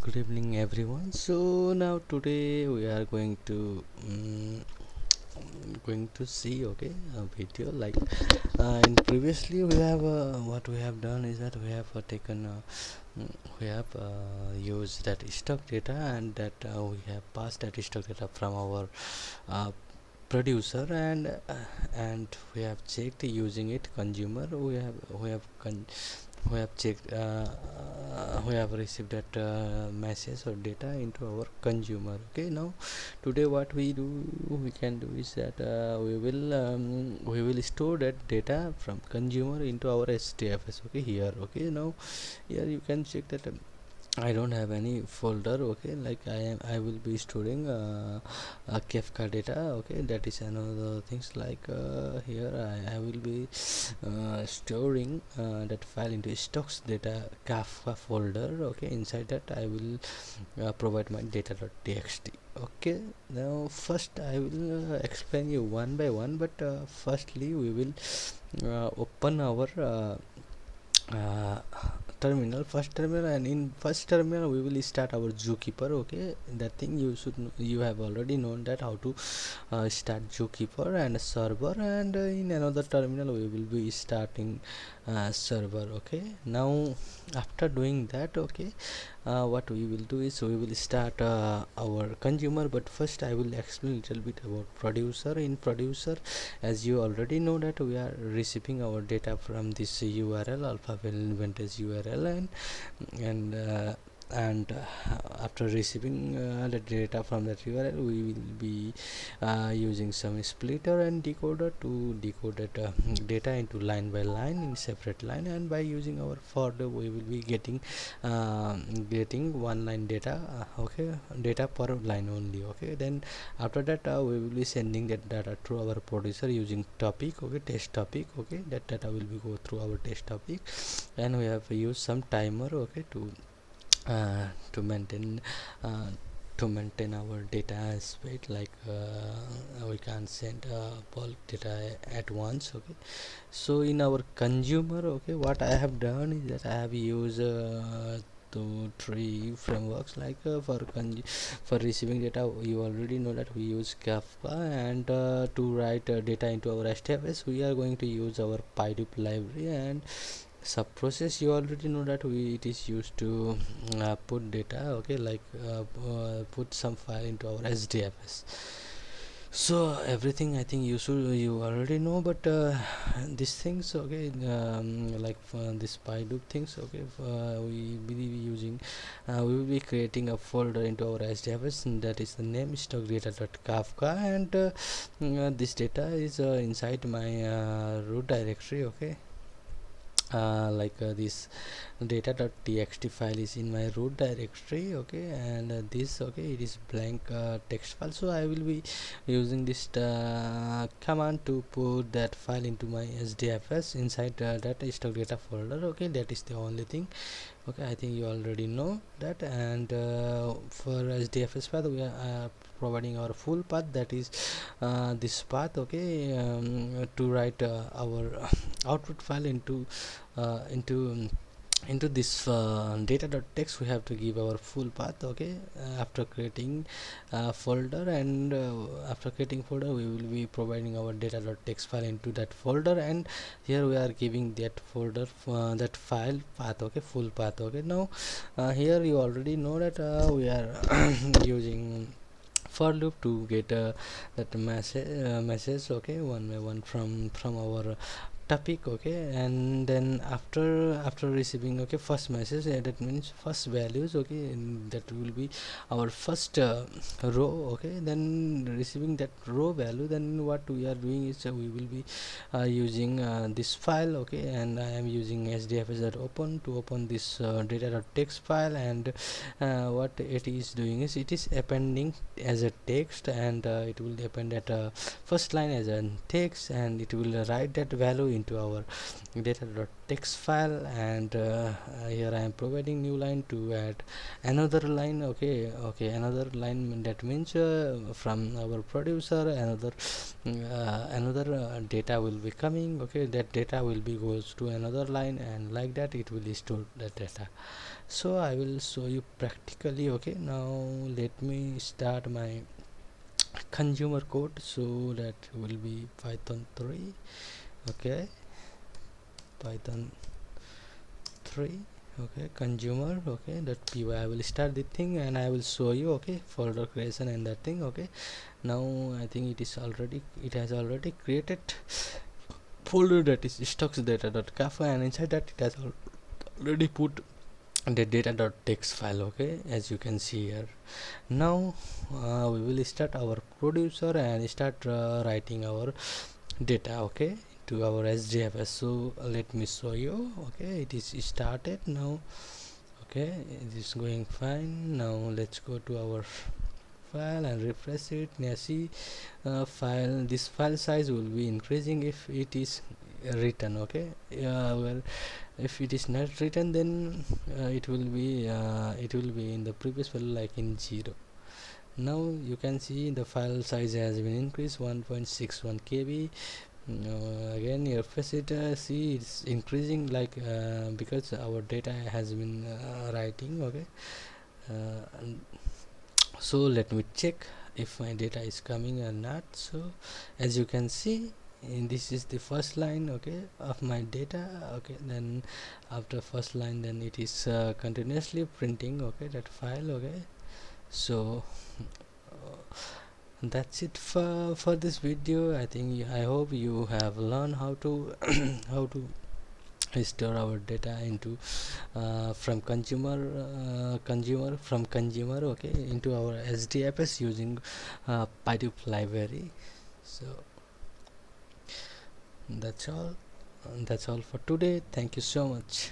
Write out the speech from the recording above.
Good evening, everyone. So now today we are going to see a video like in previously we have what we have done is that we have taken we have used that stock data, and that we have passed that stock data from our uh, producer, and we have checked using it consumer. We have checked we have received that message or data into our consumer. Okay, now today what we can do is that we will store that data from consumer into our hdfs. Okay, here, okay, now here you can check that I don't have any folder. Okay, like I will be storing kafka data. Okay, that is another things like here I will be storing that file into stocks data kafka folder. Okay, inside that I will provide my data.txt. Okay, now first I will explain you one by one, but firstly we will open our uh, terminal, first terminal, and in first terminal we will start our zookeeper. Okay, that thing you have already known that how to start zookeeper and server, and in another terminal we will be starting server. Okay, now after doing that, okay, what we will do is we will start our consumer, but first I will explain a little bit about producer. In producer, as you already know that we are receiving our data from this url, alpha vintage url, and after receiving the data from that url, we will be using some splitter and decoder to decode that data into line by line in separate line, and by using our for loop we will be getting one line data. Okay, data per line only. Okay, then after that we will be sending that data to our producer using topic. Okay, test topic. Okay, that data will be go through our test topic, and we have used some timer. Okay, to maintain uh, to maintain our data speed, like we can send bulk data at once. Okay, so in our consumer, okay, what I have done is that I have used 2 3 frameworks, like for receiving data you already know that we use kafka, and to write data into our hdfs we are going to use our pydoop library, and sub process you already know that it is used to put data. Okay, like put some file into our hdfs. So everything I think you already know, but these things, okay, like this pydoop things, okay, we will be using we will be creating a folder into our hdfs, and that is the name stock data.kafka, and this data is inside my root directory. Okay, this data.txt file is in my root directory. Okay, and this, okay, it is blank text file, so I will be using this command to put that file into my hdfs inside that stock data folder. Okay, that is the only thing. Okay, I think you already know that, and for hdfs path we are providing our full path, that is this path. Okay, to write our output file into this data.txt we have to give our full path. Okay, after creating folder, and after creating folder we will be providing our data.txt file into that folder, and here we are giving that folder that file path. Okay, full path. Okay, now here you already know that we are using for loop to get that message, okay, one by one from our topic. Okay, and then after receiving, okay, first message, that means first values. Okay, and that will be our first row. Okay, then receiving that row value, then what we are doing is we will be using this file. Okay, and I am using hdfs open to open this data.txt file, and what it is doing is it is appending as a text, and it will append at first line as a text, and it will write that value into our data.text file, and here I am providing new line to add another line. Okay, another line, that means from our producer another data will be coming. Okay, that data will be goes to another line, and like that it will store the data. So I will show you practically. Okay, now let me start my consumer code. So that will be python 3. Okay, python 3. Okay, consumer. Okay, that py, I will start the thing and I will show you. Okay, folder creation and that thing. Okay, now I think it has already created folder that is stocks data.kafka, and inside that it has already put the data.txt file. Okay, as you can see here. Now we will start our producer and start writing our data. Okay, to our hdfs. So let me show you. Okay, it is started now. Okay, it is going fine. Now let's go to our file and refresh it. Now see, this file size will be increasing if it is written. Okay, well, if it is not written, then it will be in the previous value, like in 0. Now you can see the file size has been increased 1.61 kb. Again you refresh it, see it's increasing, like because our data has been writing. Okay, and so let me check if my data is coming or not. So as you can see, this is the first line, okay, of my data. Okay, then after first line, then it is continuously printing, okay, that file. Okay, so that's it for this video. I think, I hope you have learned how to how to store our data into from consumer, okay, into our hdfs using pydoop library. So that's all for today. Thank you so much.